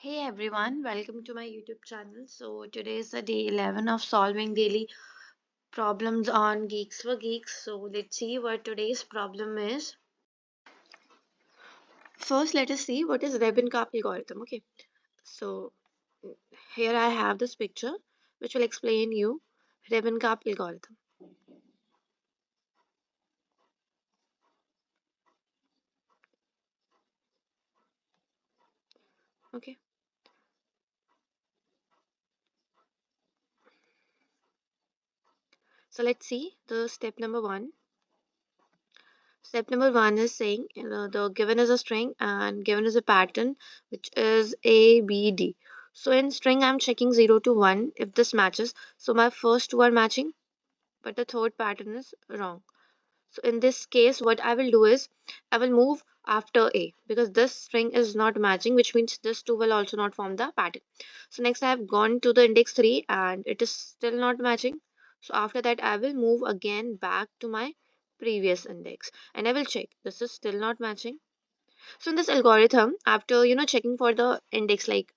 Hey everyone, welcome to my YouTube channel. So today is the day 11 of solving daily problems on Geeks for Geeks. So let's see what today's problem is. First, let us see what is Rabin Karp algorithm. Okay, so here I have this picture which will explain you Rabin Karp algorithm. Okay, so let's see the step number one. Step number one is saying the given is a string and given is a pattern which is A, B, D. So in string I'm checking 0 to 1 if this matches. So my first two are matching but the third pattern is wrong. So in this case what I will do is I will move after A because this string is not matching, which means this two will also not form the pattern. So next I have gone to the index 3 and it is still not matching. So after that I will move again back to my previous index and I will check this is still not matching. So in this algorithm after checking for the index, like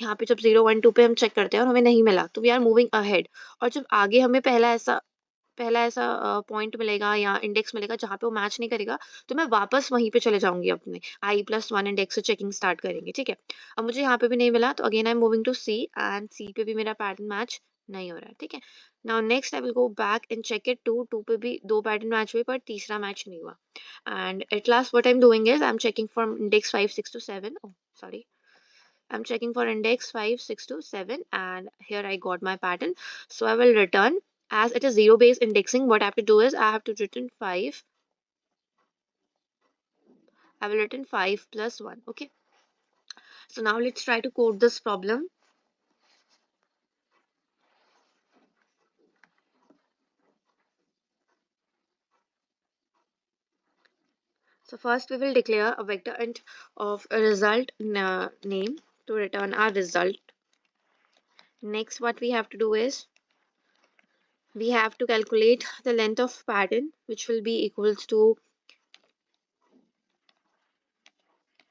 यहाँ पे जब 0 1 2 पे हम check करते हैं और हमें नहीं मिला तो वी आर मूविंग अहेड, और जब आगे हमें पहला ऐसा पॉइंट मिलेगा या इंडेक्स मिलेगा जहाँ पे वो मैच नहीं करेगा तो मैं वापस वहीं पे चले जाऊंगी, अपने i+1 इंडेक्स से चेकिंग स्टार्ट करेंगे। ठीक है, अब मुझे यहाँ पे भी नहीं मिला तो again I am moving to C and C पे भी मेरा पैटर्न मैच नहीं हो रहा है। ठीक है, now next I will go back and check it to पे भी दो पैटर्न मैच हुए पर तीसरा मैच नहीं हुआ। And at last what I am doing is I am checking from index 5 6 to 7, oh sorry, I'm checking for index 5 6 to 7 and here I got my pattern. So I will return, as it is zero based indexing, what I have to do is I have to return 5. I will return 5 plus 1. Okay, so now let's try to code this problem. So first we will declare a vector int of a result name to return our result. Next what we have to do is we have to calculate the length of pattern, which will be equals to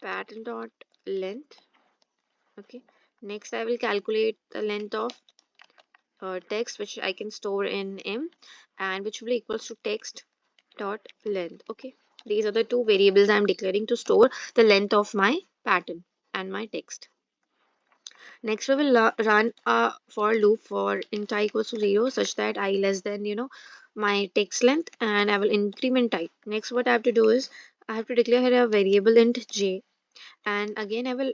pattern dot length. Okay, next I will calculate the length of text which I can store in m and which will be equals to text dot length. Okay, these are the two variables I'm declaring to store the length of my pattern and my text. Next we will run a for loop for int I equals to 0 such that I less than my text length, and I will increment type. Next what I have to do is I have to declare here a variable int j, and again I will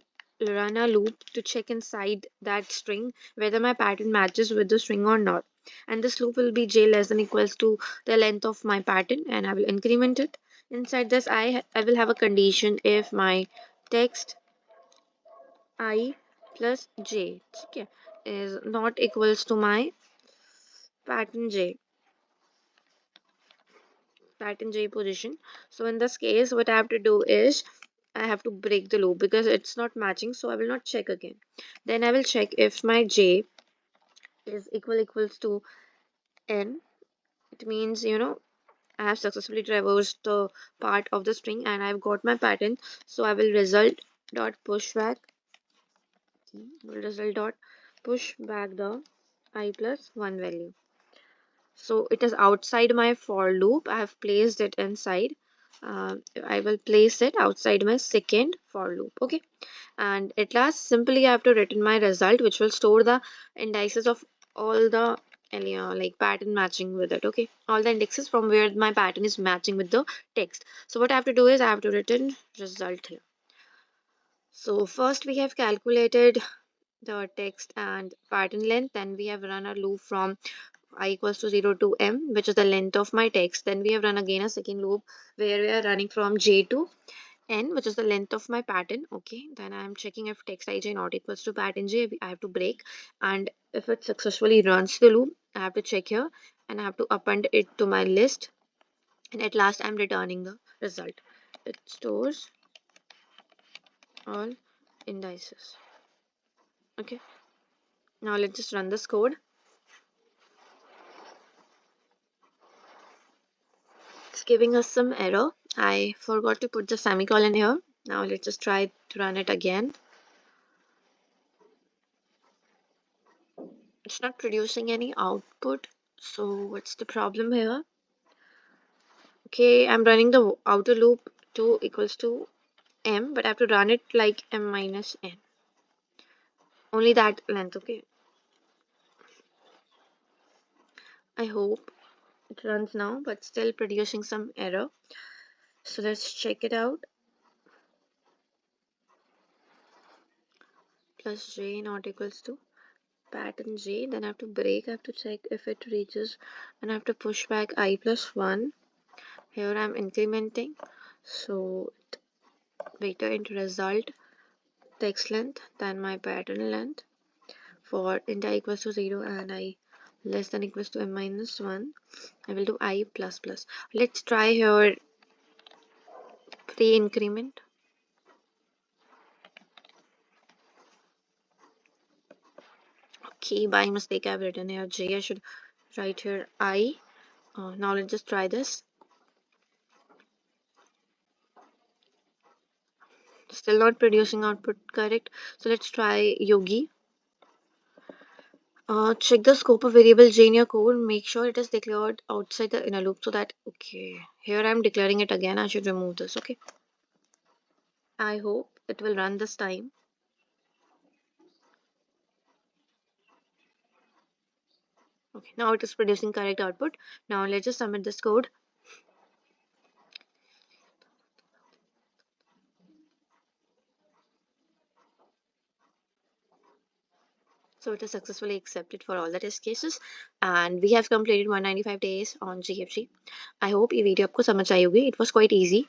run a loop to check inside that string whether my pattern matches with the string or not, and this loop will be j less than equals to the length of my pattern, and I will increment it. Inside this I will have a condition if my text I plus j, okay, is not equals to my pattern j position. So in this case what I have to do is I have to break the loop because it's not matching, so I will not check again. Then I will check if my j is equals to n. It means I have successfully traversed the part of the string and I've got my pattern. So I will result dot push back the I plus 1 value. So it is outside my for loop. I have placed it inside. I will place it outside my second for loop. Okay, and at last simply I have to return my result, which will store the indices of all the like pattern matching with it. Okay, all the indexes from where my pattern is matching with the text. So what I have to do is I have to return result here. So first we have calculated the text and pattern length, then we have run a loop from I equals to 0 to m, which is the length of my text. Then we have run again a second loop where we are running from j to n, which is the length of my pattern. Okay, then I am checking if text ij not equals to pattern j. I have to break, and if it successfully runs the loop I have to check here and I have to append it to my list, and at last I'm returning the result. It stores all indices. Okay, now let's just run this code. It's giving us some error. I forgot to put the semicolon here. Now let's just try to run it again. It's not producing any output. So what's the problem here? Okay, I'm running the outer loop to equals to m, but I have to run it like m minus n. Only that length, okay? I hope it runs now, but still producing some error. So let's check it out. Plus j not equals to pattern j. Then I have to break. I have to check if it reaches, and I have to push back I plus 1. Here I'm incrementing. So greater into result text length than my pattern length. For int I equals to 0 and I less than equals to m minus 1, I will do I plus plus. Let's try here pre-increment. Okay, by mistake I've written here j. I should write here I. Now let's just try this. Still not producing output correct. So let's try Yogi. Check the scope of variable j in your code. Make sure it is declared outside the inner loop so that, okay, here I'm declaring it again. I should remove this, okay. I hope it will run this time. Okay, now it is producing correct output. Now let's just submit this code. So it is successfully accepted for all the test cases and we have completed 195 days on GFG. I hope ये video आपको समझ आई होगी. It was quite easy.